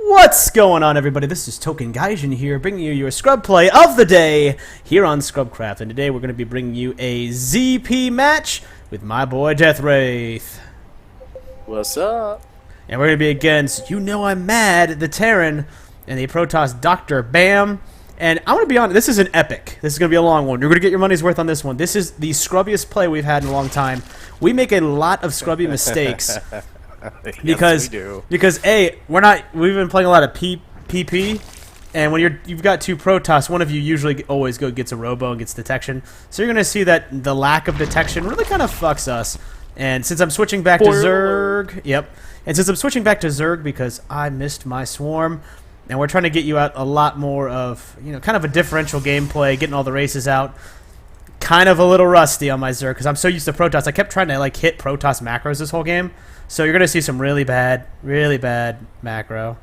What's going on, everybody? This is Token Gaijin here, bringing you your scrub play of the day here on Scrubcraft. And today we're going to be bringing you a ZP match with my boy Deathwraith. What's up? And we're going to be against You Know I'm Mad, the Terran, and the Protoss Dr. Bam. And I'm going to be honest, this is an epic. This is going to be a long one. You're going to get your money's worth on this one. This is the scrubbiest play we've had in a long time. We make a lot of scrubby mistakes. Yes, we do. Because we've been playing a lot of PP, and when you've got two Protoss, one of you usually always gets a robo and gets detection. So you're gonna see that the lack of detection really kind of fucks us. And since I'm switching back to Zerg, because I missed my swarm, and we're trying to get you out a lot more of kind of a differential gameplay, getting all the races out. Kind of a little rusty on my Zerg because I'm so used to Protoss. I kept trying to hit Protoss macros this whole game. So you're gonna see some really bad macro.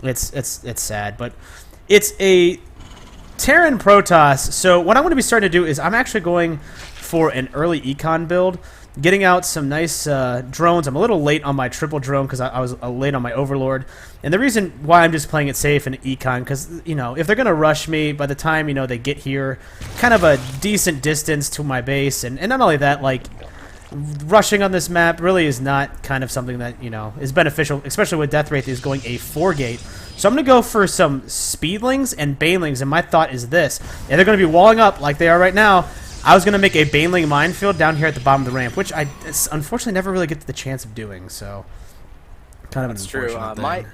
It's sad, but it's a Terran Protoss. So what I'm gonna be starting to do is I'm actually going for an early econ build, getting out some nice drones. I'm a little late on my triple drone because I was late on my Overlord. And the reason why I'm just playing it safe in econ, because if they're gonna rush me, by the time they get here, kind of a decent distance to my base, and not only that, rushing on this map really is not kind of something that is beneficial, especially with Deathwraith is going a 4-gate. So I'm gonna go for some speedlings and banelings, and my thought is this: and they're gonna be walling up like they are right now. I was gonna make a baneling minefield down here at the bottom of the ramp, which I unfortunately never really get the chance of doing. So kind of an unfortunate thing.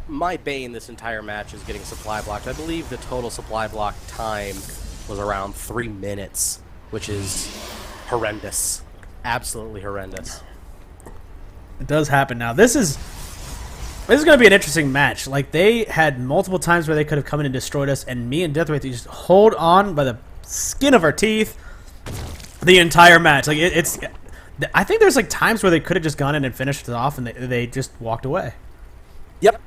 My bane this entire match is getting supply blocked. I believe the total supply block time was around 3 minutes, which is horrendous. Absolutely horrendous. It does happen now. This is going to be an interesting match. They had multiple times where they could have come in and destroyed us, and me and Deathwraith just hold on by the skin of our teeth the entire match. I think there's times where they could have just gone in and finished it off, and they just walked away. Yep,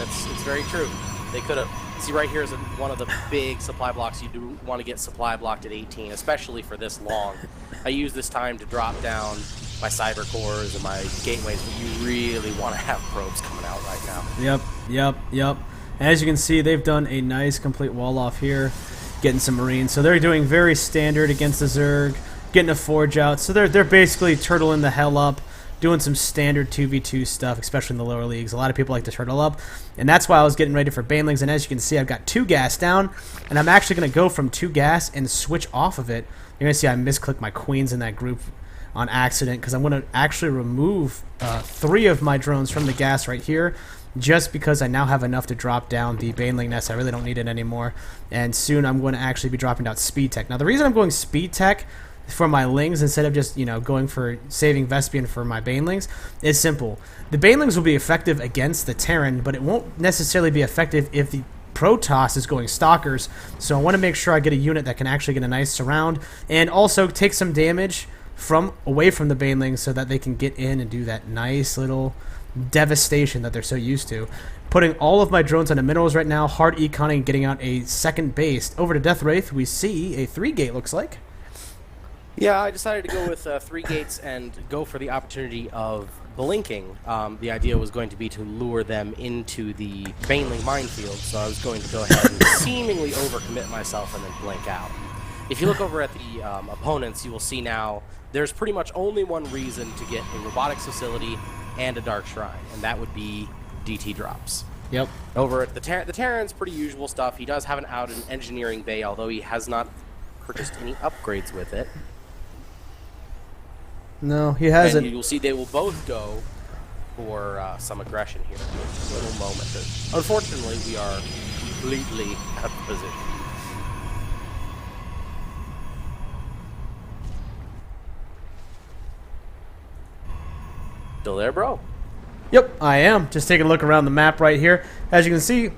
it's very true. They could have. See, right here is one of the big supply blocks. You do want to get supply blocked at 18, especially for this long. I use this time to drop down my cyber cores and my gateways, but you really want to have probes coming out right now. Yep. As you can see, they've done a nice complete wall off here, getting some Marines. So they're doing very standard against the Zerg, getting a forge out. So they're basically turtling the hell up, doing some standard 2v2 stuff, especially in the lower leagues. A lot of people like to turtle up, and that's why I was getting ready for banelings. And as you can see, I've got 2 gas down, and I'm actually going to go from 2 gas and switch off of it. You're going to see I misclicked my queens in that group on accident because I'm going to actually remove 3 of my drones from the gas right here, just because I now have enough to drop down the baneling nest. I really don't need it anymore, and soon I'm going to actually be dropping down speed tech. Now the reason I'm going speed tech for my lings instead of just going for saving Vespian for my banelings is simple. The banelings will be effective against the Terran, but it won't necessarily be effective if the Protoss is going stalkers. So I want to make sure I get a unit that can actually get a nice surround and also take some damage away from the banelings so that they can get in and do that nice little devastation that they're so used to. Putting all of my drones on the minerals right now, hard econing, getting out a second base. Over to Deathwraith, we see a 3-gate looks like. Yeah, I decided to go with 3 gates and go for the opportunity of blinking. The idea was going to be to lure them into the baneling minefield, so I was going to go ahead and seemingly overcommit myself and then blink out. If you look over at the opponents, you will see now there's pretty much only one reason to get a robotics facility and a dark shrine, and that would be DT drops. Yep. Over at the Terran's pretty usual stuff. He does have an out in engineering bay, although he has not purchased any upgrades with it. No, he hasn't. And you'll see they will both go for some aggression here. A little moment. Unfortunately, we are completely out of position. Still there, bro? Yep, I am. Just taking a look around the map right here. As you can see,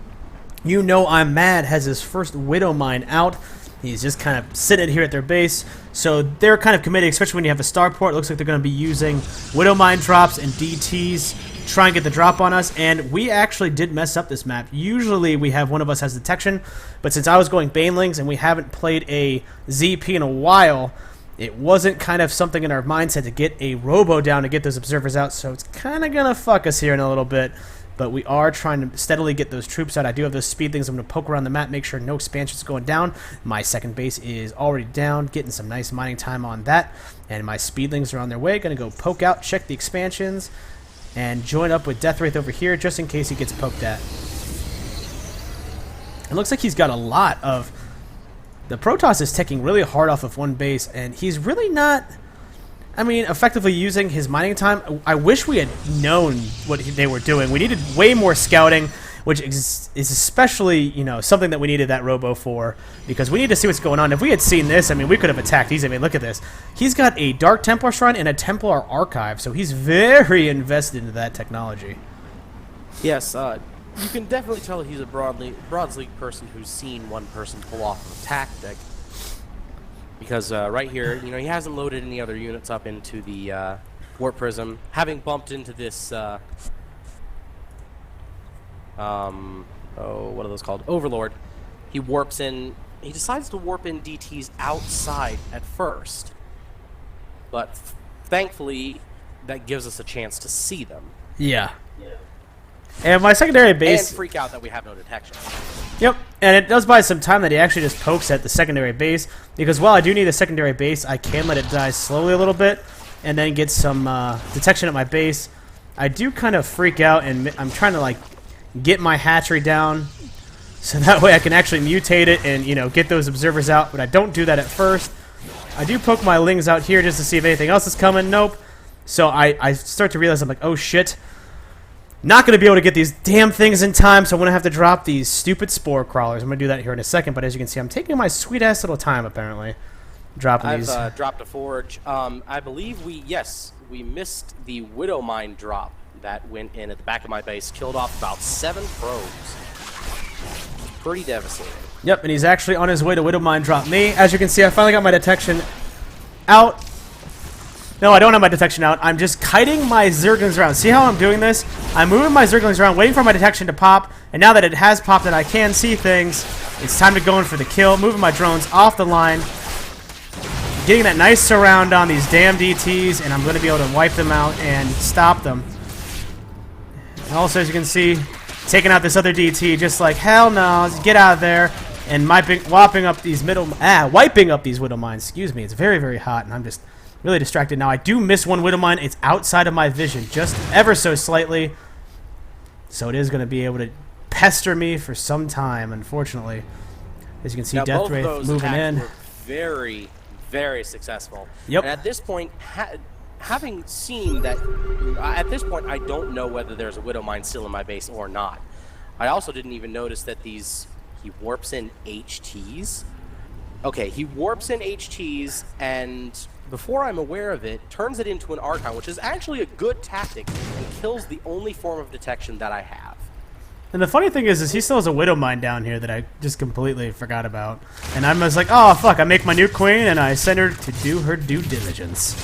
You Know I'm Mad has his first Widow Mine out. He's just kind of sitting here at their base. So they're kind of committed, especially when you have a starport. It looks like they're going to be using Widow Mine drops and DTs, try and get the drop on us. And we actually did mess up this map. Usually we have one of us has detection, but since I was going banelings and we haven't played a ZP in a while, it wasn't kind of something in our mindset to get a robo down to get those observers out. So it's kind of going to fuck us here in a little bit. but we are trying to steadily get those troops out. I do have those speedlings. I'm going to poke around the map, make sure no expansion's going down. My second base is already down, getting some nice mining time on that, and my speedlings are on their way. Going to go poke out, check the expansions, and join up with Deathwraith over here just in case he gets poked at. It looks like he's got a lot of... The Protoss is ticking really hard off of one base, and he's really not... I mean, effectively using his mining time. I wish we had known what they were doing. We needed way more scouting, which is especially, you know, something that we needed that robo for, because we need to see what's going on. If we had seen this, I mean, we could have attacked easily. I mean, look at this. He's got a Dark Templar Shrine and a Templar Archive, so he's very invested into that technology. Yes, you can definitely tell he's a Broad League person who's seen one person pull off a tactic. Because right here, you know, he hasn't loaded any other units up into the Warp Prism. Having bumped into this, oh, what are those called? Overlord. He warps in. He decides to warp in DTs outside at first, but thankfully, that gives us a chance to see them. Yeah. And my secondary base... And freak out that we have no detection. Yep, and it does buy some time that he actually just pokes at the secondary base, because while I do need a secondary base, I can let it die slowly a little bit, and then get some detection at my base. I do kind of freak out, and I'm trying to, like, get my hatchery down, so that way I can actually mutate it and, you know, get those observers out, but I don't do that at first. I do poke my lings out here just to see if anything else is coming. Nope. So I start to realize, I'm like, oh shit. Not going to be able to get these damn things in time, so I'm going to have to drop these stupid spore crawlers. I'm going to do that here in a second, but as you can see, I'm taking my sweet-ass little time, apparently, dropping these. I've dropped a forge. I believe we missed the Widow Mine drop that went in at the back of my base, killed off about 7 probes. Pretty devastating. Yep, and he's actually on his way to Widow Mine drop me. As you can see, I finally got my detection out. No, I don't have my detection out. I'm just kiting my Zerglings around. See how I'm doing this? I'm moving my Zerglings around, waiting for my detection to pop, and now that it has popped and I can see things, it's time to go in for the kill. Moving my drones off the line, getting that nice surround on these damn DTs, and I'm going to be able to wipe them out and stop them. And also, as you can see, taking out this other DT, just like, hell no, get out of there, and wiping up these Widow Mines. Excuse me, it's very, very hot, and I'm just... really distracted now. I do miss one Widow Mine. It's outside of my vision, just ever so slightly. So it is going to be able to pester me for some time, unfortunately. As you can see, Deathwraith moving in. Were very, very successful. Yep. And at this point, having seen that, at this point, I don't know whether there's a Widow Mine still in my base or not. I also didn't even notice that he warps in HTs. Okay, he warps in HTs and... before I'm aware of it, turns it into an Archon, which is actually a good tactic, and kills the only form of detection that I have. And the funny thing is he still has a Widow Mine down here that I just completely forgot about. And I'm just like, oh, fuck, I make my new queen, and I send her to do her due diligence.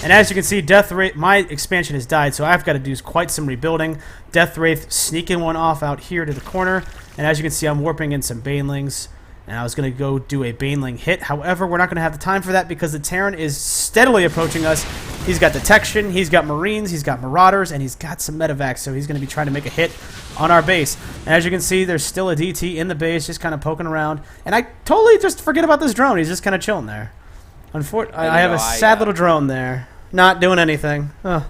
And as you can see, Deathwraith, my expansion has died, so I've got to do quite some rebuilding. Deathwraith sneaking one off out here to the corner. And as you can see, I'm warping in some Banelings. And I was going to go do a Baneling hit. However, we're not going to have the time for that because the Terran is steadily approaching us. He's got detection, he's got Marines, he's got Marauders, and he's got some medevacs, so he's going to be trying to make a hit on our base. And as you can see, there's still a DT in the base, just kind of poking around. And I totally just forget about this drone. He's just kind of chilling there. Unfortunately, I have a sad little drone there, not doing anything. Oh,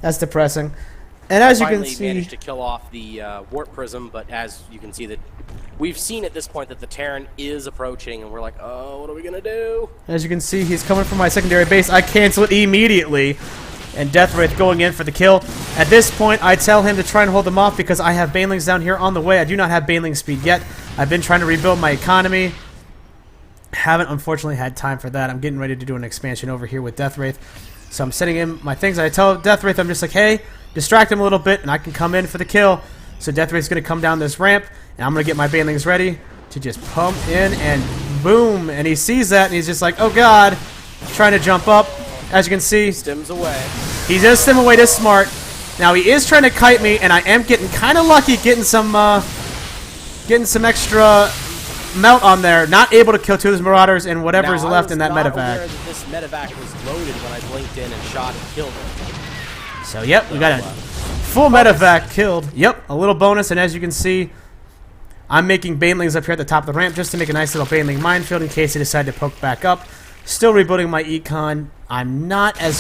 that's depressing. And as you can see, managed to kill off the Warp Prism, but as you can see, that we've seen at this point that the Terran is approaching, and we're like, oh, what are we gonna do? As you can see, he's coming from my secondary base. I cancel it immediately, and Deathwraith going in for the kill. At this point, I tell him to try and hold them off because I have Banelings down here on the way. I do not have Baneling speed yet. I've been trying to rebuild my economy. Haven't, unfortunately, had time for that. I'm getting ready to do an expansion over here with Deathwraith. So I'm sending in my things. I tell Deathwraith, I'm just like, hey, distract him a little bit, and I can come in for the kill. So Deathwraith's going to come down this ramp, and I'm going to get my Banelings ready to just pump in, and boom. And he sees that, and he's just like, oh, God. Trying to jump up. As you can see, stims away. He does stim away this smart. Now, he is trying to kite me, and I am getting kind of lucky getting some extra melt on there. Not able to kill 2 of those Marauders and whatever is left in that medevac. Aware that this medevac was loaded when I blinked in and shot and killed him. So, yep, we got a full medevac killed. Yep, a little bonus, and as you can see, I'm making banelings up here at the top of the ramp just to make a nice little baneling minefield in case they decide to poke back up. Still rebuilding my econ. I'm not as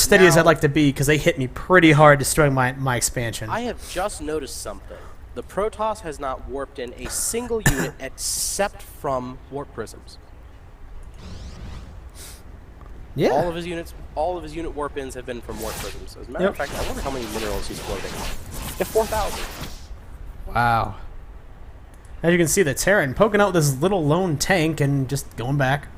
steady as I'd like to be because they hit me pretty hard destroying my expansion. I have just noticed something. The Protoss has not warped in a single unit except from warp prisms. Yeah. All of his unit warp ins have been from warp prisms. As a matter of fact, I wonder how many minerals he's floating. Yeah, 4,000. Wow. As you can see, the Terran poking out this little lone tank and just going back.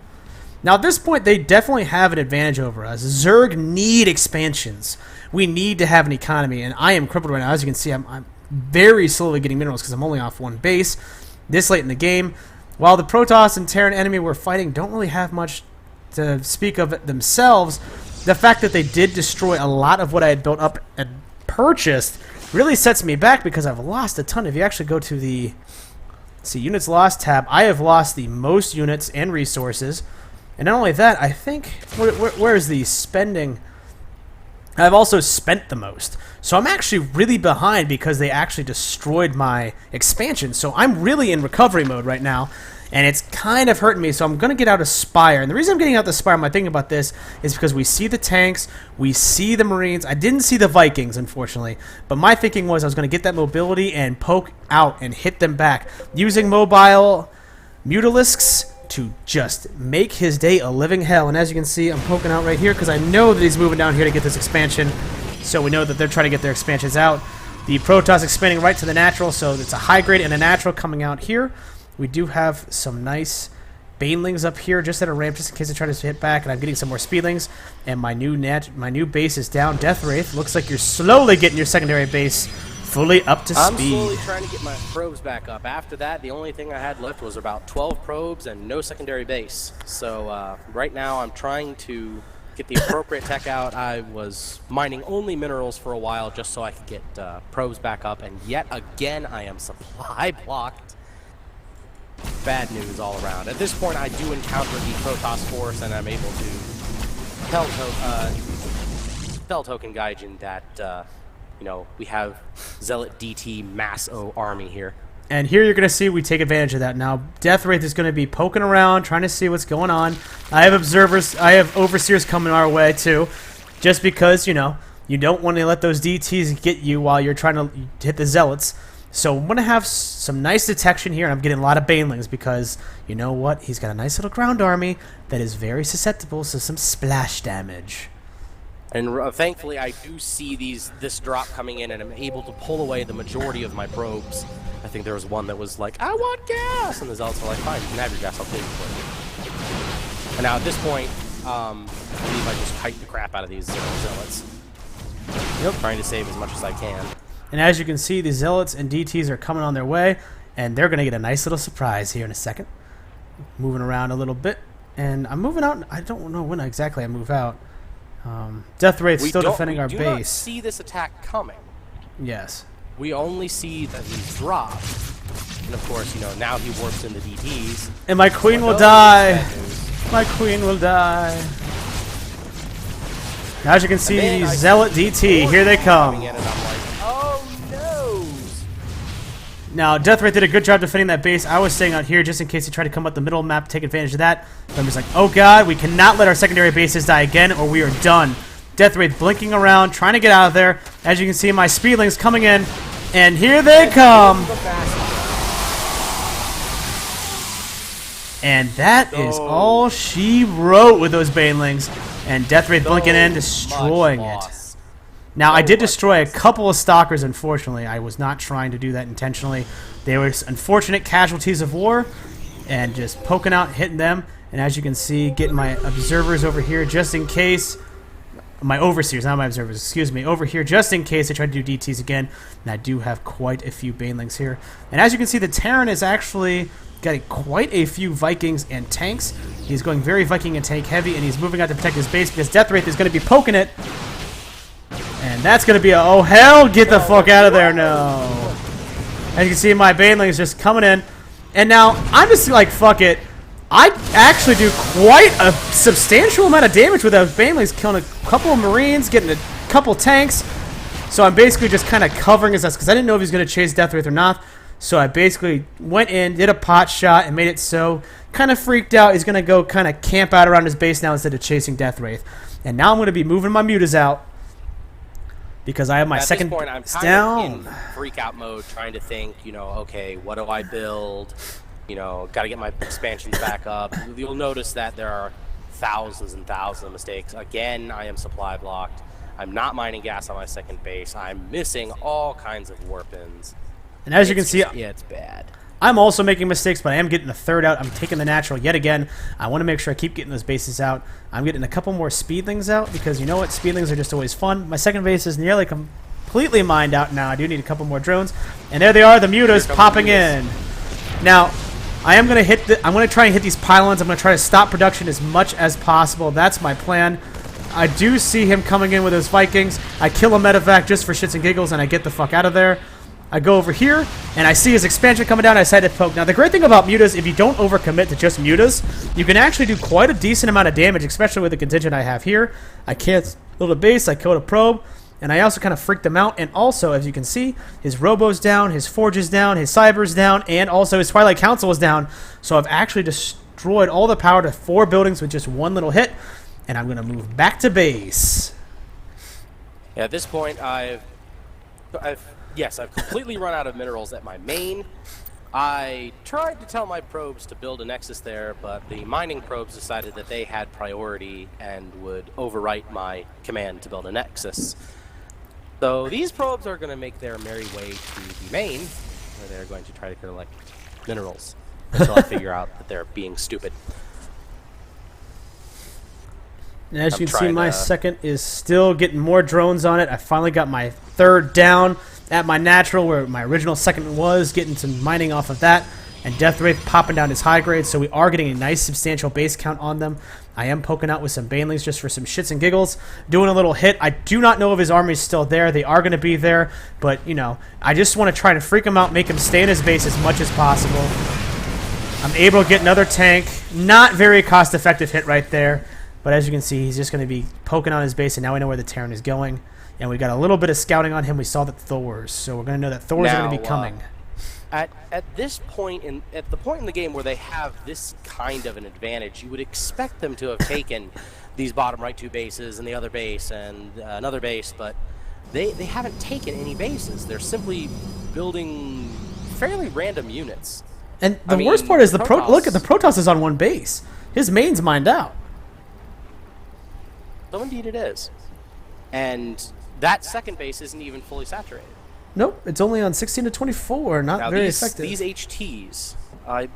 Now, at this point, they definitely have an advantage over us. Zerg need expansions. We need to have an economy, and I am crippled right now. As you can see, I'm very slowly getting minerals because I'm only off one base this late in the game. While the Protoss and Terran enemy we're fighting don't really have much to speak of themselves, the fact that they did destroy a lot of what I had built up and purchased really sets me back because I've lost a ton. If you actually go to the units lost tab, I have lost the most units and resources. And not only that, I think, where is the spending? I've also spent the most. So I'm actually really behind because they actually destroyed my expansion. So I'm really in recovery mode right now. And it's kind of hurting me, so I'm going to get out a Spire. And the reason I'm getting out the Spire, my thinking about this, is because we see the tanks, we see the Marines. I didn't see the Vikings, unfortunately. But my thinking was I was going to get that mobility and poke out and hit them back. Using mobile Mutalisks to just make his day a living hell. And as you can see, I'm poking out right here because I know that he's moving down here to get this expansion. So we know that they're trying to get their expansions out. The Protoss expanding right to the natural, so it's a high grade and a natural coming out here. We do have some nice banelings up here just at a ramp just in case they try to hit back, and I'm getting some more speedlings. And my new base is down. Deathwraith, looks like you're slowly getting your secondary base fully up to speed. I'm slowly trying to get my probes back up. After that, the only thing I had left was about 12 probes and no secondary base. So right now I'm trying to get the appropriate tech out. I was mining only minerals for a while just so I could get probes back up, and yet again I am supply blocked. Bad news all around. At this point, I do encounter the Protoss force, and I'm able to tell Token Gaijin that, you know, we have Zealot DT Mass O army here. And here you're going to see we take advantage of that. Now, Deathwraith is going to be poking around, trying to see what's going on. I have observers, I have overseers coming our way, too, just because, you know, you don't want to let those DTs get you while you're trying to hit the Zealots. So I'm going to have some nice detection here, and I'm getting a lot of banelings because, you know what, he's got a nice little ground army that is very susceptible to some splash damage. And thankfully, I do see this drop coming in, and I'm able to pull away the majority of my probes. I think there was one that was like, I want gas! And the Zealots are like, fine, you can have your gas, I'll take it for you. And now at this point, I believe I just kite the crap out of these Zealots. Yep. Trying to save as much as I can. And as you can see, the Zealots and DTs are coming on their way, and they're going to get a nice little surprise here in a second. Moving around a little bit, and I'm moving out. I don't know when exactly I move out. Deathwraith's still defending our base. We do not see this attack coming. Yes. We only see that he's dropped. And of course, you know, now he warps in the DTs. And my queen will die. My queen will die. Now, as you can see, the Zealot DT, here they come. Now, Deathwraith did a good job defending that base. I was staying out here just in case he tried to come up the middle map, take advantage of that. But I'm just like, oh god, we cannot let our secondary bases die again or we are done. Deathwraith blinking around, trying to get out of there. As you can see, my speedlings coming in, and here they come. And that is all she wrote with those banelings. And Deathwraith blinking in, destroying it. Now, I did destroy a couple of stalkers, unfortunately. I was not trying to do that intentionally. They were unfortunate casualties of war, and just poking out, hitting them. And as you can see, getting my observers over here just in case. My overseers, not my observers, excuse me. Over here just in case they try to do DTs again. And I do have quite a few banelings here. And as you can see, the Terran is actually getting quite a few Vikings and tanks. He's going very Viking and tank heavy, and he's moving out to protect his base because Deathwraith is going to be poking it. And that's going to be a, oh hell, get the fuck out of there, no. As you can see, my banelings just coming in. And now, I'm just like, fuck it. I actually do quite a substantial amount of damage with those banelings, killing a couple of Marines, getting a couple tanks. So I'm basically just kind of covering his ass because I didn't know if he was going to chase Deathwraith or not. So I basically went in, did a pot shot, and made it so. Kind of freaked out. He's going to go kind of camp out around his base now instead of chasing Deathwraith. And now I'm going to be moving my mutas out because I have my second point, I'm kind down. of in freak out mode, trying to think, you know, okay, what do I build? You know, got to get my expansions back up. You'll notice that there are thousands and thousands of mistakes. Again, I am supply blocked. I'm not mining gas on my second base. I'm missing all kinds of warpins. And as you can see, yeah, it's bad. I'm also making mistakes, but I am getting the third out. I'm taking the natural yet again. I want to make sure I keep getting those bases out. I'm getting a couple more speedlings out because you know what? Speedlings are just always fun. My second base is nearly completely mined out now. I do need a couple more drones. And there they are, the mutas popping in. Now, I am going to I'm going to try and hit these pylons. I'm going to try to stop production as much as possible. That's my plan. I do see him coming in with his Vikings. I kill a medevac just for shits and giggles, and I get the fuck out of there. I go over here, and I see his expansion coming down. I decided to poke. Now, the great thing about mutas, if you don't overcommit to just mutas, you can actually do quite a decent amount of damage, especially with the contingent I have here. I can't build a base. I killed a probe. And I also kind of freaked him out. And also, as you can see, his Robo's down, his Forge is down, his Cyber's down, and also his Twilight Council is down. So I've actually destroyed all the power to 4 buildings with just one little hit. And I'm going to move back to base. Yeah, at this point, I've completely run out of minerals at my main. I tried to tell my probes to build a nexus there, but the mining probes decided that they had priority and would overwrite my command to build a nexus. So these probes are going to make their merry way to the main, where they're going to try to collect minerals until I figure out that they're being stupid. And as you can see, my second is still getting more drones on it. I finally got my third down at my natural, where my original second was, getting some mining off of that. And Deathwraith popping down his high grade, so we are getting a nice substantial base count on them. I am poking out with some Banelings just for some shits and giggles, doing a little hit. I do not know if his army is still there. They are going to be there, but, you know, I just want to try to freak him out, make him stay in his base as much as possible. I'm able to get another tank. Not very cost-effective hit right there, but as you can see, he's just going to be poking on his base, and now we know where the Terran is going. And we got a little bit of scouting on him. We saw the Thors, so we're going to know that Thors are going to be coming. At this point, at the point in the game where they have this kind of an advantage, you would expect them to have taken these bottom right 2 bases and the other base and another base, but they haven't taken any bases. They're simply building fairly random units. And the worst part is look at the Protoss is on 1 base. His main's mined out. So indeed it is. And that second base isn't even fully saturated. Nope, it's only on 16 to 24, not very effective. These HTs, I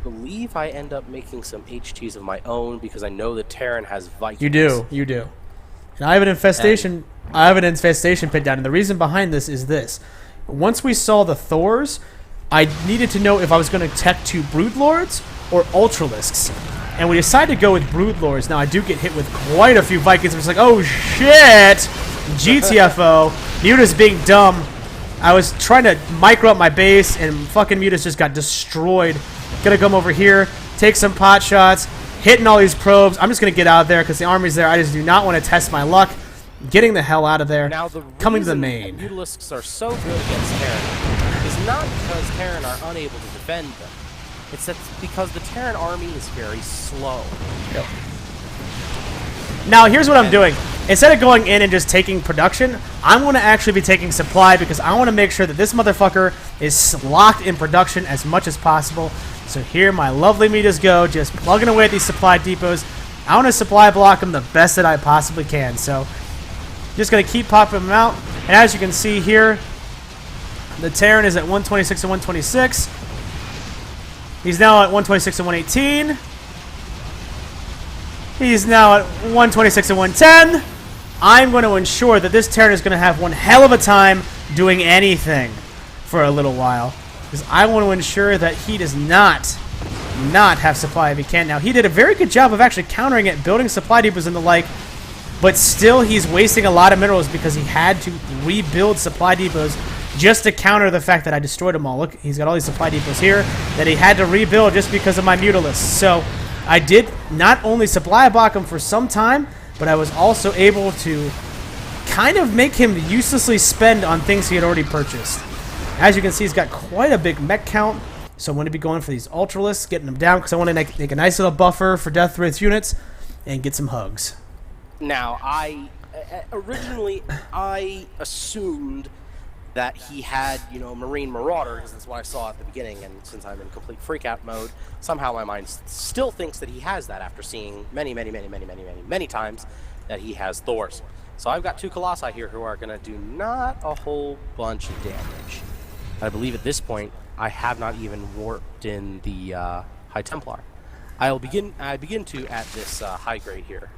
believe I end up making some HTs of my own because I know the Terran has Vikings. You do. And I have an infestation. I have an infestation pit down, and the reason behind this is this: once we saw the Thors, I needed to know if I was going to tech 2 Broodlords or Ultralisks, and we decided to go with Broodlords. Now I do get hit with quite a few Vikings. I'm just like, oh shit, GTFO, Muta's being dumb. I was trying to micro up my base, and fucking Mutas just got destroyed. Gonna come over here, take some pot shots, hitting all these probes. I'm just gonna get out of there because the army's there. I just do not want to test my luck. Getting the hell out of there. Now, coming to the main. Mutalisks are so good against Terran is not because Terran are unable to defend them. It's that because the Terran army is very slow. Yep. Now, here's what I'm doing. Instead of going in and just taking production, I'm going to actually be taking supply because I want to make sure that this motherfucker is locked in production as much as possible. So here my lovely meters go, just plugging away at these supply depots. I want to supply block them the best that I possibly can. So just going to keep popping them out. And as you can see here, the Terran is at 126 and 126. He's now at 126 and 118. He's now at 126 and 110. I'm going to ensure that this Terran is going to have one hell of a time doing anything for a little while. Because I want to ensure that he does not have supply if he can. Now, he did a very good job of actually countering it, building supply depots and the like. But still, he's wasting a lot of minerals because he had to rebuild supply depots just to counter the fact that I destroyed them all. Look, he's got all these supply depots here that he had to rebuild just because of my Mutalisks. So I did not only supply block him for some time, but I was also able to kind of make him uselessly spend on things he had already purchased. As you can see, he's got quite a big mech count, so I'm going to be going for these Ultralisks, getting them down, because I want to make a nice little buffer for Deathwraith units and get some hugs. Now, originally I assumed that he had, you know, Marine Marauder, because that's what I saw at the beginning, and since I'm in complete freakout mode, somehow my mind still thinks that he has that after seeing many times that he has Thors. So I've got 2 Colossi here who are going to do not a whole bunch of damage. I believe at this point I have not even warped in the High Templar. I begin to at this high grade here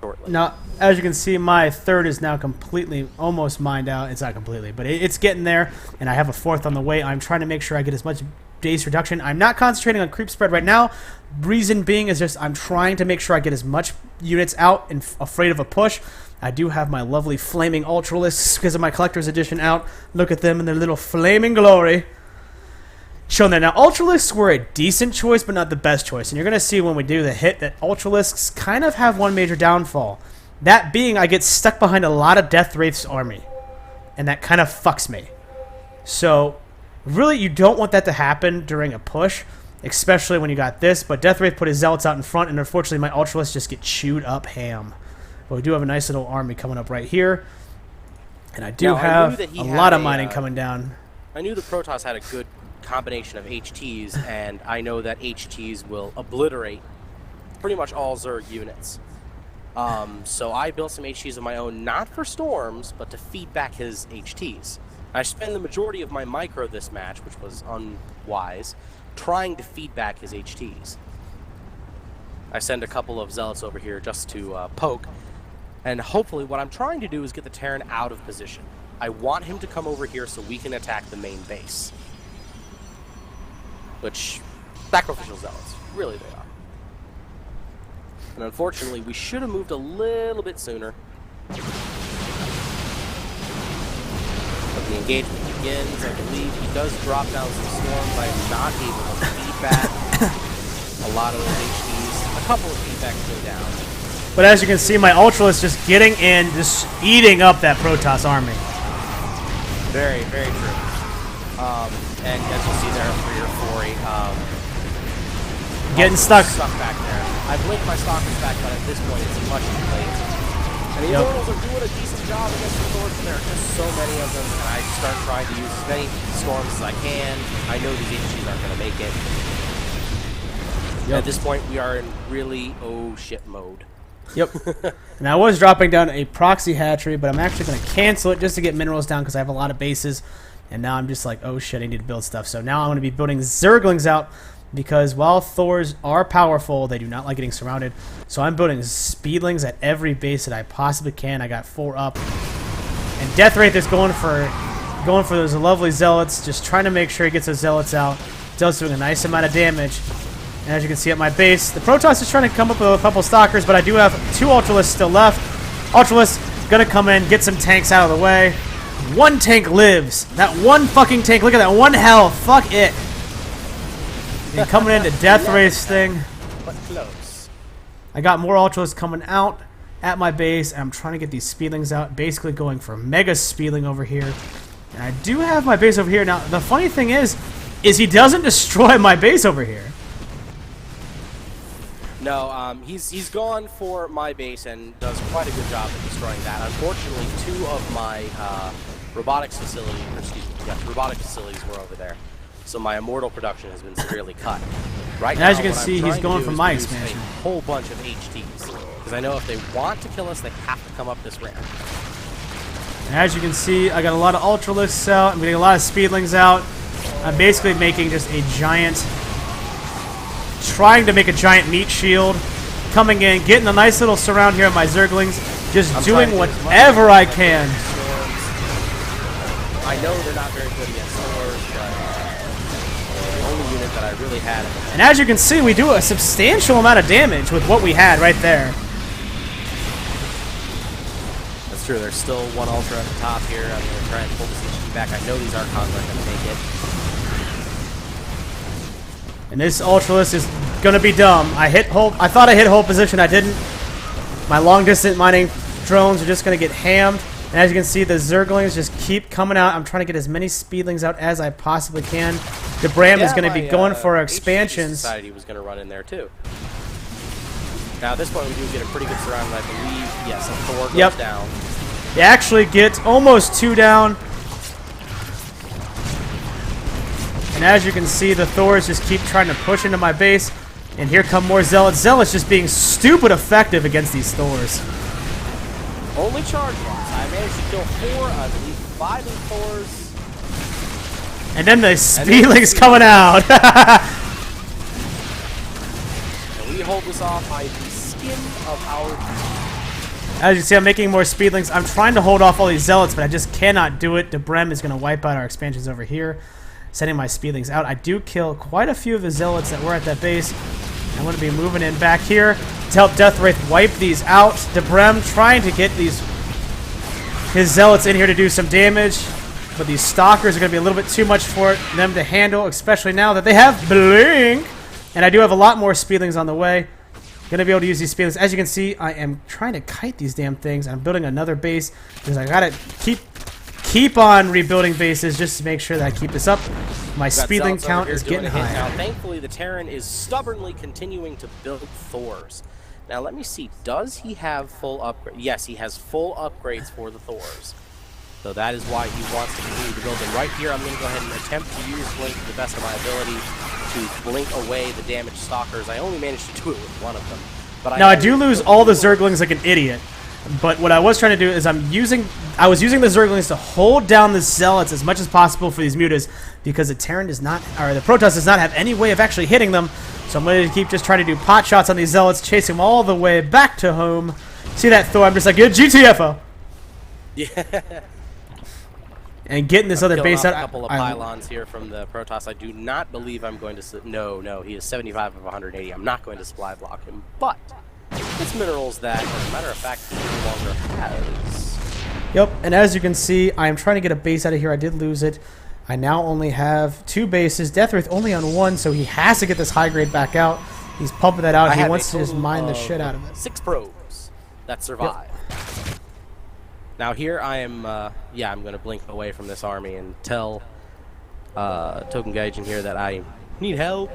shortly. Now, as you can see, my 3rd is now completely, almost mined out. It's not completely, but it's getting there, and I have a 4th on the way. I'm trying to make sure I get as much base reduction. I'm not concentrating on creep spread right now. Reason being is just I'm trying to make sure I get as much units out and afraid of a push. I do have my lovely flaming Ultralisks because of my collector's edition out. Look at them in their little flaming glory. Shown there. Now, Ultralisks were a decent choice, but not the best choice. And you're going to see when we do the hit that Ultralisks kind of have one major downfall. That being, I get stuck behind a lot of Deathwraith's army. And that kind of fucks me. So, really, you don't want that to happen during a push, especially when you got this. But Deathwraith put his Zealots out in front, and unfortunately, my Ultralisks just get chewed up ham. But we do have a nice little army coming up right here. And I do have a lot of mining coming down. I knew the Protoss had a good combination of HTs, and I know that HTs will obliterate pretty much all Zerg units. So I built some HTs of my own, not for storms, but to feed back his HTs. I spent the majority of my micro this match, which was unwise, trying to feed back his HTs. I send a couple of Zealots over here just to poke, and hopefully what I'm trying to do is get the Terran out of position. I want him to come over here so we can attack the main base. Which, sacrificial Zealots, really they are. And unfortunately, we should have moved a little bit sooner. But the engagement begins. I believe he does drop down some storms. I'm not able to feed back a lot of those HDs. A couple of feedbacks go down. But as you can see, my Ultralist just getting in, just eating up that Protoss army. Very, very true. And as you see there, 3 or 4, getting stuck back there. I've linked my stalkers back, but at this point it's much too late. And the Immortals are doing a decent job against the Thors, but there are just so many of them, and I start trying to use as many storms as I can. I know these HGs aren't going to make it. At this point, we are in really oh shit mode. Yep. And I was dropping down a proxy hatchery, but I'm actually going to cancel it just to get minerals down because I have a lot of bases. And now I'm just like, oh shit, I need to build stuff. So now I'm going to be building Zerglings out because while Thors are powerful, they do not like getting surrounded. So I'm building Speedlings at every base that I possibly can. I got 4 up. And Deathwraith is going for those lovely Zealots, just trying to make sure he gets those Zealots out. Zealots doing a nice amount of damage. And as you can see at my base, the Protoss is trying to come up with a couple Stalkers, but I do have 2 Ultralisks still left. Ultralisk going to come in, get some tanks out of the way. 1 tank lives. That 1 fucking tank. Look at that 1 health. Fuck it. And coming into Deathwraith's thing. But close. I got more Ultralisks coming out at my base, and I'm trying to get these Speedlings out. Basically going for Mega Speedling over here. And I do have my base over here. Now, the funny thing is he doesn't destroy my base over here. No, he's gone for my base and does quite a good job at destroying that. Unfortunately, 2 of my robotics facilities were over there, so my immortal production has been severely cut. Right now, as you can see, he's going for my expansion. A whole bunch of HTs, because I know if they want to kill us, they have to come up this ramp. And as you can see, I got a lot of Ultralisks out. I'm getting a lot of Speedlings out. I'm basically making just a giant... trying to make a giant meat shield, coming in, getting a nice little surround here on my Zerglings, just doing whatever I can. I know they're not very good against Thors, but the only unit that I really had. And as you can see, we do a substantial amount of damage with what we had right there. That's true. There's still 1 Ultra at the top here. I'm going to try and pull this HP back. I know these Archons aren't going to make it. And this Ultralist is gonna be dumb. I thought I hit hold position, I didn't. My long distance mining drones are just gonna get hammed. And as you can see, the Zerglings just keep coming out. I'm trying to get as many Speedlings out as I possibly can. The Bram is going to be going for our expansions. Society was going to run in there too. Now at this point we do get a pretty good surround, and I believe, yes, a Thor goes down. They actually get almost 2 down. And as you can see, the Thors just keep trying to push into my base. And here come more Zealots. Zealots just being stupid effective against these Thors. Only charge loss. I managed to kill 4, I believe 5 of Thors. And then the Speedlings coming out. And we hold this off by the skin of our teeth. As you see, I'm making more Speedlings. I'm trying to hold off all these Zealots, but I just cannot do it. The Brem is going to wipe out our expansions over here, sending my Speedlings out. I do kill quite a few of the Zealots that were at that base. I'm going to be moving in back here to help Deathwraith wipe these out. Debrem trying to get his Zealots in here to do some damage, but these Stalkers are going to be a little bit too much for them to handle, especially now that they have Blink. And I do have a lot more Speedlings on the way. Going to be able to use these Speedlings. As you can see, I am trying to kite these damn things. I'm building another base because I got to keep on rebuilding bases just to make sure that I keep this up. My Speedling count is getting high. Now, thankfully, the Terran is stubbornly continuing to build Thors. Now, let me see. Does he have full upgrades? Yes, he has full upgrades for the Thors. So that is why he wants to continue to build them. Right here, I'm going to go ahead and attempt to use Blink to the best of my ability to blink away the damaged Stalkers. I only managed to do it with one of them. But now, I do lose all the Zerglings like an idiot. But what I was trying to do is I was using the Zerglings to hold down the Zealots as much as possible for these Mutas, because the Terran does not, or the Protoss does not have any way of actually hitting them. So I'm going to keep just trying to do pot shots on these Zealots, chase them all the way back to home. See that Thor? I'm just like, good GTFO. Yeah. And getting this other base out. A couple of pylons here from the Protoss. I do not believe I'm going to. No, he is 75 of 180. I'm not going to supply block him, but it's minerals that, as a matter of fact, he no longer has. Yep, and as you can see, I am trying to get a base out of here. I did lose it. I now only have 2 bases. Deathwraith only on 1, so he has to get this high grade back out. He's pumping that out. He wants to just mine the shit out of it. 6 probes that survive. Yep. Now here I am, I'm going to blink away from this army and tell Token Gaijin here that I need help.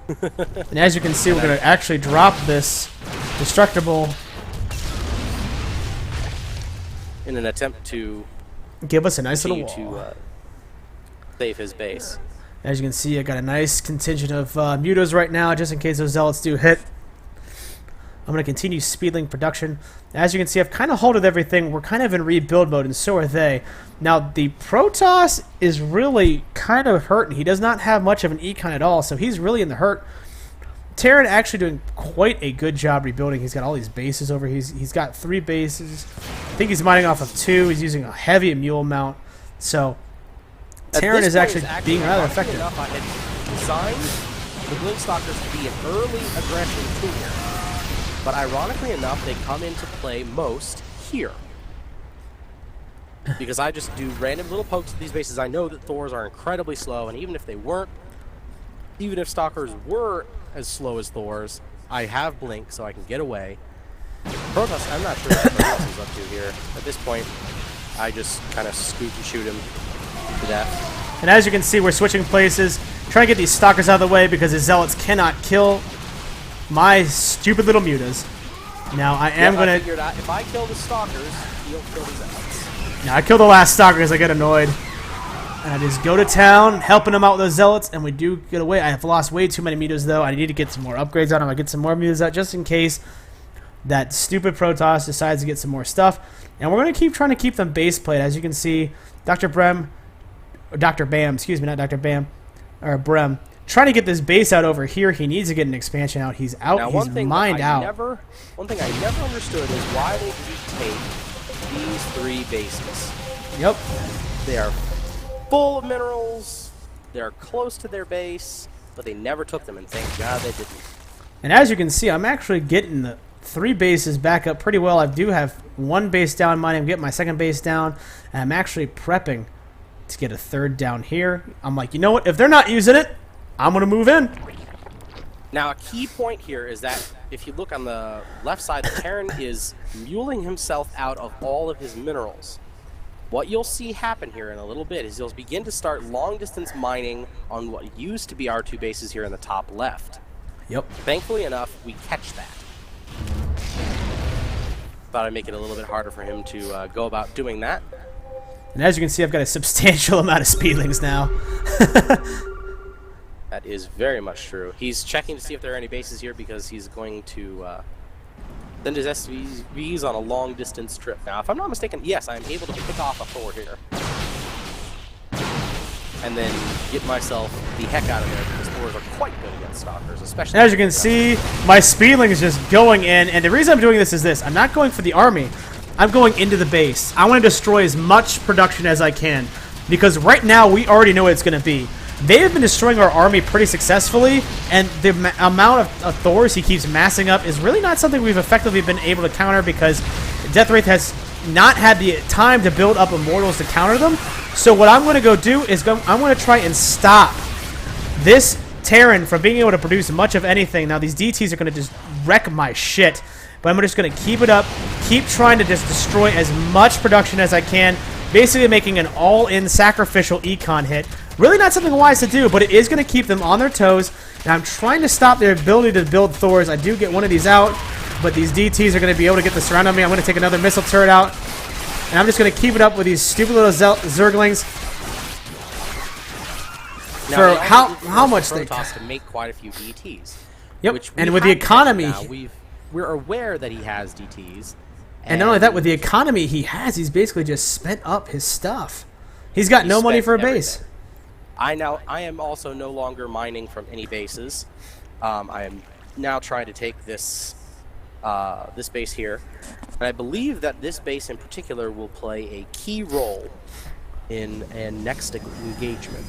And as you can see, we're going to actually drop this destructible in an attempt to give us a nice little wall to save his base. As you can see, I got a nice contingent of mutos right now, just in case those Zealots do hit. I'm going to continue Speedling production. As you can see, I've kind of halted everything. We're kind of in rebuild mode, and so are they. Now, the Protoss is really kind of hurting. He does not have much of an econ at all, so he's really in the hurt. Terran actually doing quite a good job rebuilding. He's got all these bases over. He's got 3 bases. I think he's mining off of 2. He's using a heavy mule mount. So, Terran is actually being rather effective. Enough, I had designed the Glintstalkers to be an early aggression tool. But ironically enough, they come into play most here. Because I just do random little pokes at these bases. I know that Thors are incredibly slow, and even if they weren't, even if Stalkers were as slow as Thors, I have Blink, so I can get away. Protoss, I'm not sure what Protoss is up to here. At this point, I just kind of scoop and shoot him to death. And as you can see, we're switching places, trying to get these Stalkers out of the way because the Zealots cannot kill my stupid little mutas. Now I am gonna. I figured out if I kill the Stalkers, he'll kill the Zealots. Now I kill the last Stalker as I get annoyed, and I just go to town, helping them out with those Zealots, and we do get away. I have lost way too many mutas though. I need to get some more upgrades on them. I get some more mutas out just in case that stupid Protoss decides to get some more stuff. And we're gonna keep trying to keep them base plate. As you can see, Dr. Bam, excuse me, not Dr. Bam, or Brem. Trying to get this base out over here. He needs to get an expansion out. He's out. Now, he's mined out. One thing I never understood is why they take these 3 bases. Yep. They are full of minerals. They're close to their base, but they never took them, and thank God they didn't. And as you can see, I'm actually getting the 3 bases back up pretty well. I do have 1 base down mining. I'm getting my 2nd base down, and I'm actually prepping to get a 3rd down here. I'm like, you know what? If they're not using it, I'm going to move in. Now, a key point here is that if you look on the left side, the Terran is muling himself out of all of his minerals. What you'll see happen here in a little bit is he'll begin to start long-distance mining on what used to be our 2 bases here in the top left. Yep. Thankfully enough, we catch that. Thought I'd make it a little bit harder for him to go about doing that. And as you can see, I've got a substantial amount of speedlings now. That is very much true. He's checking to see if there are any bases here because he's going to send his SCVs on a long-distance trip. Now, if I'm not mistaken, yes, I'm able to pick off a Thor here. And then get myself the heck out of there because Thors are quite good against Stalkers, especially... As you can see, my speedling is just going in, and the reason I'm doing this is this. I'm not going for the army. I'm going into the base. I want to destroy as much production as I can because right now we already know what it's going to be. They have been destroying our army pretty successfully, and the amount of Thors he keeps massing up is really not something we've effectively been able to counter because Deathwraith has not had the time to build up Immortals to counter them. So what I'm going to go do is I'm going to try and stop this Terran from being able to produce much of anything. Now, these DTs are going to just wreck my shit, but I'm just going to keep it up, keep trying to just destroy as much production as I can, basically making an all-in sacrificial econ hit. Really not something wise to do, but it is going to keep them on their toes, and I'm trying to stop their ability to build Thors. I do get one of these out, but these DTs are going to be able to get the surround on me. I'm going to take another missile turret out, and I'm just going to keep it up with these stupid little Zerglings. For how much they cost to make quite a few DTs. Yep, and with the economy... Now, we're aware that he has DTs. And not only that, with the economy he has, he's basically just spent up his stuff. He's got no money for a base. I am also no longer mining from any bases. I am now trying to take this this base here, and I believe that this base in particular will play a key role in a next engagement.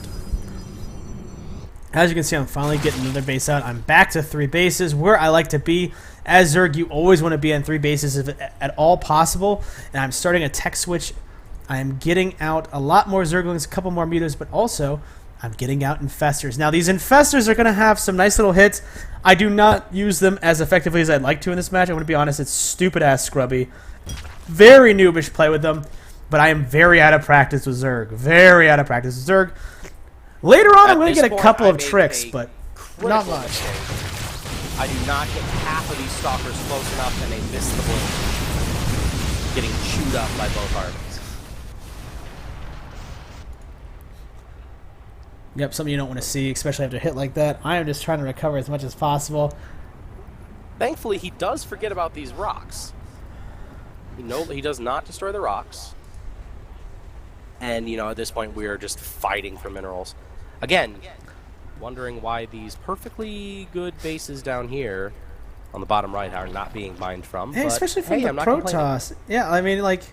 As you can see, I'm finally getting another base out. I'm back to 3 bases, where I like to be. As Zerg, you always want to be on 3 bases if at all possible, and I'm starting a tech switch. I am getting out a lot more Zerglings, a couple more mutas, but also I'm getting out Infestors. Now, these Infestors are going to have some nice little hits. I do not use them as effectively as I'd like to in this match. I'm going to be honest, it's stupid-ass scrubby. Very noobish play with them, but I am very out of practice with Zerg. Very out of practice with Zerg. Later on, I'm going to get a couple of tricks, but not much. Mistake. I do not get half of these Stalkers close enough, and they miss the blink. Getting chewed up by both armies. Yep, something you don't want to see, especially after a hit like that. I am just trying to recover as much as possible. Thankfully, he does forget about these rocks. He does not destroy the rocks. And, at this point, we are just fighting for minerals. Again, wondering why these perfectly good bases down here on the bottom right are not being mined from. Hey, but, especially from hey, the Protoss. Yeah, I mean, like,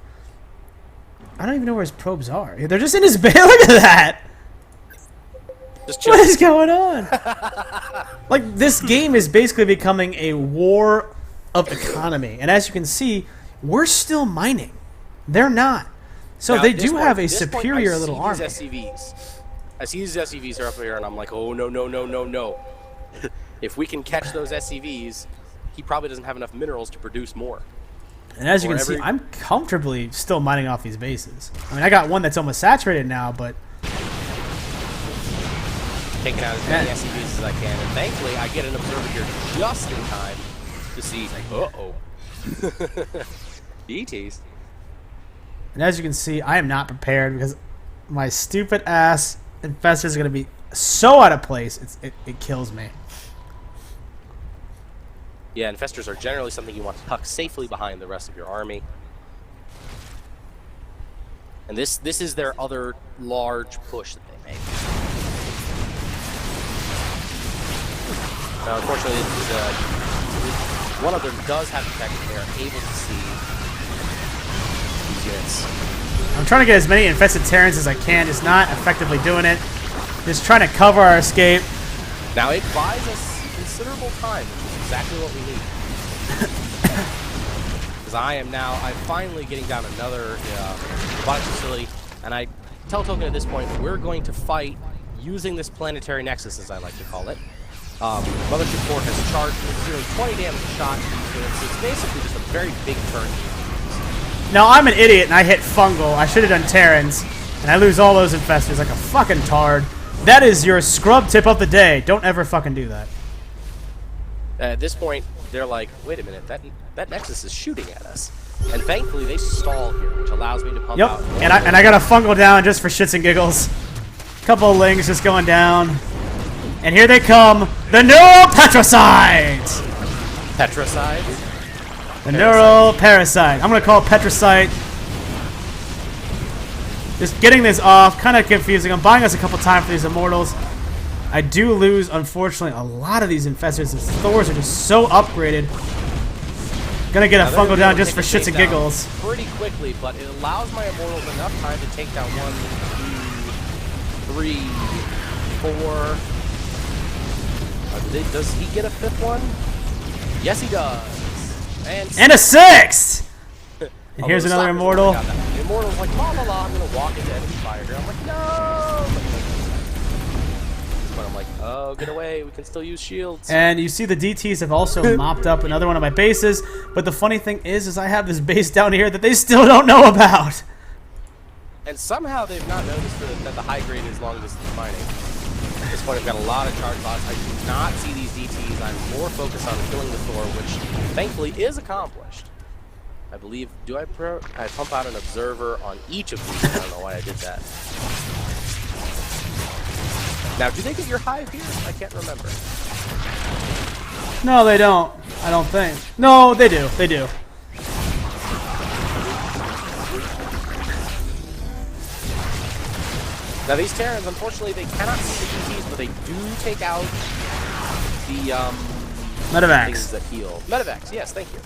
I don't even know where his probes are. They're just in his base. Look at that! What is going on? Like, this game is basically becoming a war of economy. And as you can see, we're still mining. They're not. So now, they do have a superior little army. I see these SCVs are up here, and I'm like, oh, no, no, no, no, no. If we can catch those SCVs, he probably doesn't have enough minerals to produce more. And as you can see, I'm comfortably still mining off these bases. I mean, I got one that's almost saturated now, but... taking out as many SCVs as I can, and thankfully I get an observer here just in time to see, DTs. And as you can see, I am not prepared because my stupid ass Infestors are going to be so out of place, it kills me. Yeah, Infestors are generally something you want to tuck safely behind the rest of your army. And this is their other large push that they make. Now, unfortunately, one of them does have the fact that they are able to see these units. I'm trying to get as many infested Terrans as I can. It's not effectively doing it. Just trying to cover our escape. Now, it buys us considerable time, which is exactly what we need. Because I'm finally getting down another robotics facility, and I tell Token at this point, we're going to fight using this planetary nexus, as I like to call it. Mothership 4 has charged with dealing 20 damage a shot, so it's basically just a very big turn. Now, I'm an idiot and I hit Fungal. I should have done Terrans, and I lose all those infestors like a fucking tard. That is your scrub tip of the day. Don't ever fucking do that. At this point, they're like, wait a minute, that Nexus is shooting at us. And thankfully, they stall here, which allows me to pump out. And I got a Fungal down just for shits and giggles. Couple of Lings just going down. And here they come, the Neural Petricides! Petricides? The Neural Parasite. I'm going to call it Petricite. Just getting this off, kind of confusing. I'm buying us a couple times for these Immortals. I do lose, unfortunately, a lot of these Infestors. These Thors are just so upgraded. Gonna get a Fungal down just for shits and giggles. Pretty quickly, but it allows my Immortals enough time to take down 1, 2, 3, 4. Does he get a 5th one? Yes, he does. And a 6th! And here's another Immortal. The Immortal's like, la la la, I'm gonna walk into enemy fire here. I'm like, no! But I'm like, oh, get away, we can still use shields. And you see the DTs have also mopped up another one of my bases. But the funny thing is I have this base down here that they still don't know about. And somehow they've not noticed that the high grade is long distance mining. At this point, I've got a lot of charge bots. I do not see these DTs. I'm more focused on killing the Thor, which thankfully is accomplished. I believe, I pump out an observer on each of these. I don't know why I did that. Now, do they get your hive here? I can't remember. No, they don't. I don't think. No, they do. They do. Now, these Terrans, unfortunately, they cannot see the DTs, but they do take out the Medevacs. things that heal. Medevacs, yes, thank you.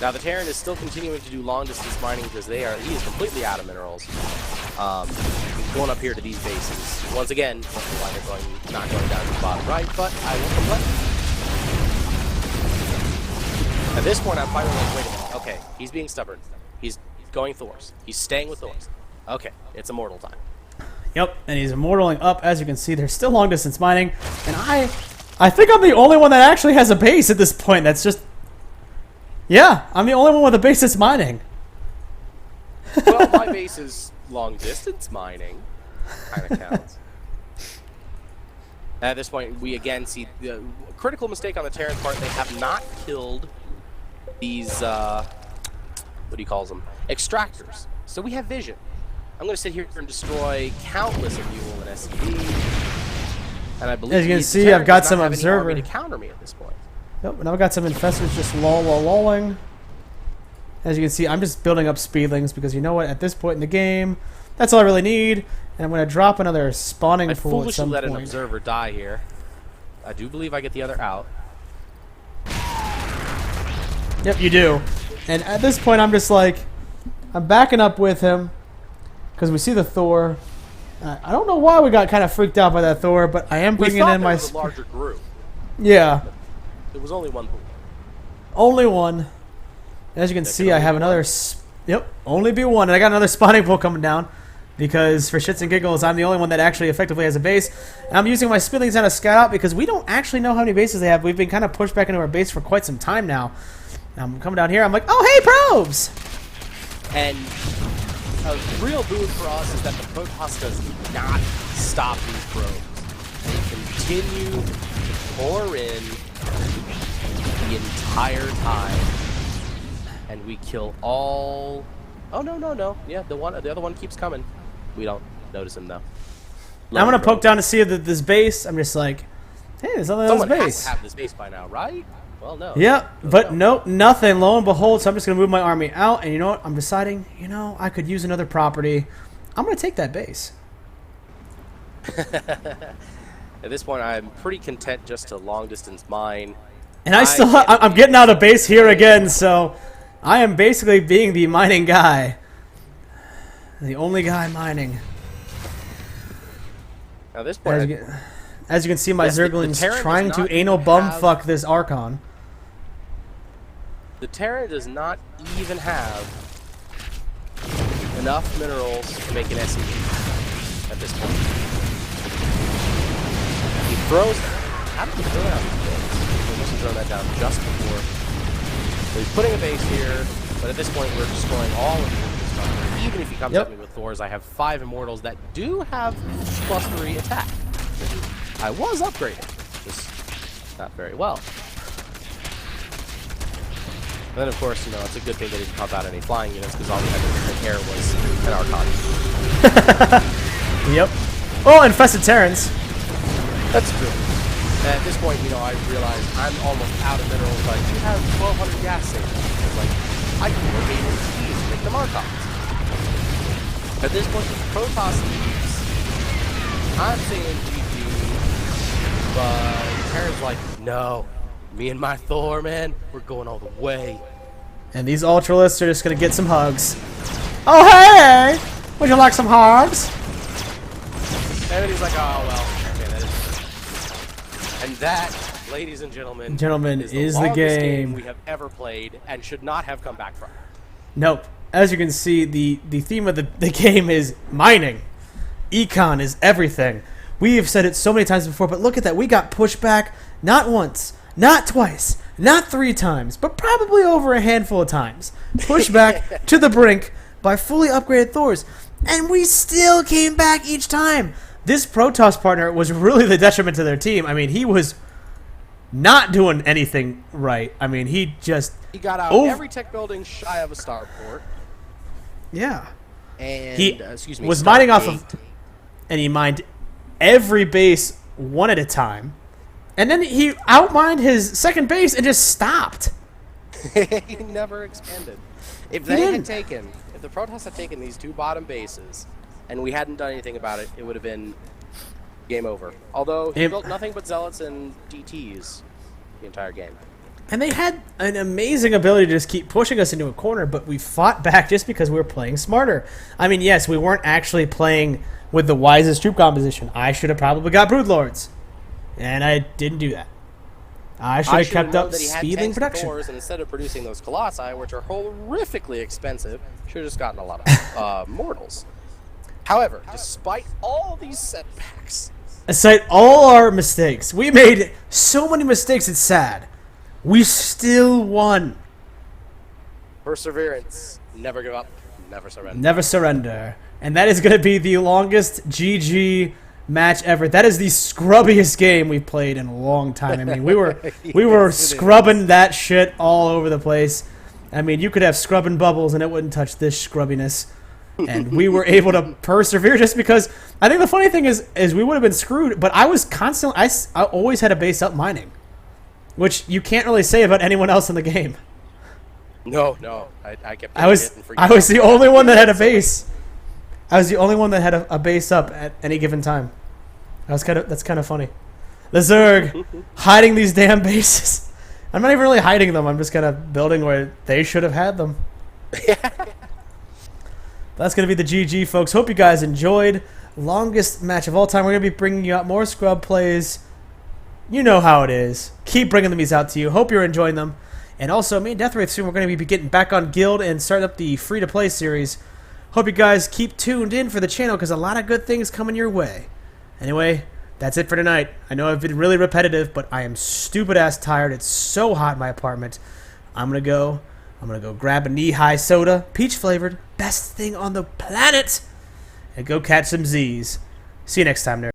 Now, the Terran is still continuing to do long-distance mining because he is completely out of minerals. Going up here to these bases. Once again, why they're not going down to the bottom right, but I will complain. At this point, I'm finally like, wait a minute. Okay, he's being stubborn. He's going Thors. He's staying with Thors. Okay, it's Immortal time. Yep, and he's immortaling up. As you can see, there's still long distance mining, and I think I'm the only one that actually has a base at this point. That's just, yeah, I'm the only one with a base that's mining. Well, my base is long distance mining. Kind of counts. At this point, we again see the critical mistake on the Terran part. They have not killed these, what do you call them? Extractors. So we have vision. I'm going to sit here and destroy countless of Mule and SCV. And I believe as you can see, I've got some observer to counter me at this point. Yep, and I've got some infestors just lolling. As you can see, I'm just building up speedlings because you know what? At this point in the game, that's all I really need. And I'm going to drop another spawning pool at some point. I foolishly let an observer die here. I do believe I get the other out. Yep, you do. And at this point, I'm just like, I'm backing up with him. Because we see the Thor. I don't know why we got kind of freaked out by that Thor, but I am bringing in my... We thought there was a larger group. Yeah. There was only one pool. Only one. As you can see, I have another... Yep, only be one. And I got another spawning pool coming down. Because for shits and giggles, I'm the only one that actually effectively has a base. And I'm using my speedlings on a scout out because we don't actually know how many bases they have. We've been kind of pushed back into our base for quite some time now. I'm coming down here. I'm like, oh, hey, probes! And a real boon for us is that the Protoss does not stop these probes. They continue to pour in the entire time. And we kill all... Oh, no. Yeah, the other one keeps coming. We don't notice him, though. I'm going to poke down to see this base. I'm just like, hey, there's something on this base. Someone has to have this base by now, right? Well, no. Yeah, but nope, nothing. Lo and behold, so I'm just going to move my army out. And you know what? I'm deciding, I could use another property. I'm going to take that base. At this point, I'm pretty content just to long-distance mine. And I'm getting out of base here again, so I am basically being the mining guy. The only guy mining. Now, at this point, as you can see, my Zergling's trying to anal bumfuck this Archon. The Terran does not even have enough minerals to make an SCV at this point. He throws them. how did he throw down these base? He must have thrown that down just before. So he's putting a base here, but at this point we're destroying all of the stuff. Even if he comes at me with Thors, I have 5 Immortals that do have +3 attack. I was upgraded, just not very well. And then, of course, you know, it's a good thing that he didn't pop out any flying units because all we had in the air was an Archon. Yep. Oh, infested Terrans. That's true. And at this point, you know, I realized I'm almost out of minerals, but I do have 1,200 gas savings. It's like, I can work AOTs to make them Archons. At this point, with Protoss leaves, I'm saying GG, but Terran's like, no. Me and my Thor, man, we're going all the way. And these Ultralists are just going to get some hugs. Oh, hey! Would you like some hugs? And then he's like, oh, well, okay, that is... And that, ladies and gentlemen, is the game we have ever played and should not have come back from. Nope. As you can see, the theme of the game is mining. Econ is everything. We have said it so many times before, but look at that. We got pushed back not once, not twice, not 3 times, but probably over a handful of times. Pushed back to the brink by fully upgraded Thors. And we still came back each time. This Protoss partner was really the detriment to their team. I mean, he was not doing anything right. I mean, he got out every tech building shy of a starport. Yeah. And he was mining off of, and he mined every base one at a time. And then he outmined his second base and just stopped. He never expanded. If they had taken, if the Protoss had taken these 2 bottom bases, and we hadn't done anything about it, it would have been game over. Although he built nothing but Zealots and DTs the entire game. And they had an amazing ability to just keep pushing us into a corner, but we fought back just because we were playing smarter. I mean, yes, we weren't actually playing with the wisest troop composition. I should have probably got Broodlords. And I didn't do that. I should have kept up speeding production. And instead of producing those Colossi, which are horrifically expensive, should have just gotten a lot of Mortals. However, despite all these setbacks, despite all our mistakes, we made so many mistakes, it's sad. We still won. Perseverance. Never give up. Never surrender. Never surrender. And that is going to be the longest GG match ever. That is the scrubbiest game we've played in a long time. I mean, we were scrubbing that shit all over the place. I mean, you could have scrubbing bubbles and it wouldn't touch this scrubbiness. And we were able to persevere just because I think the funny thing is we would have been screwed, but I was constantly I always had a base up mining, which you can't really say about anyone else in the game. No, I kept I was the only one that had a base. I was the only one that had a base up at any given time. That's kind of funny. The Zerg hiding these damn bases. I'm not even really hiding them. I'm just kind of building where they should have had them. That's going to be the GG, folks. Hope you guys enjoyed. Longest match of all time. We're going to be bringing you out more scrub plays. You know how it is. Keep bringing these out to you. Hope you're enjoying them. And also, me and Deathwraith soon, we're going to be getting back on Guild and start up the free-to-play series. Hope you guys keep tuned in for the channel because a lot of good things coming your way. Anyway, that's it for tonight. I know I've been really repetitive, but I am stupid-ass tired. It's so hot in my apartment. I'm going to go grab a knee-high soda, peach-flavored, best thing on the planet, and go catch some Z's. See you next time, nerds.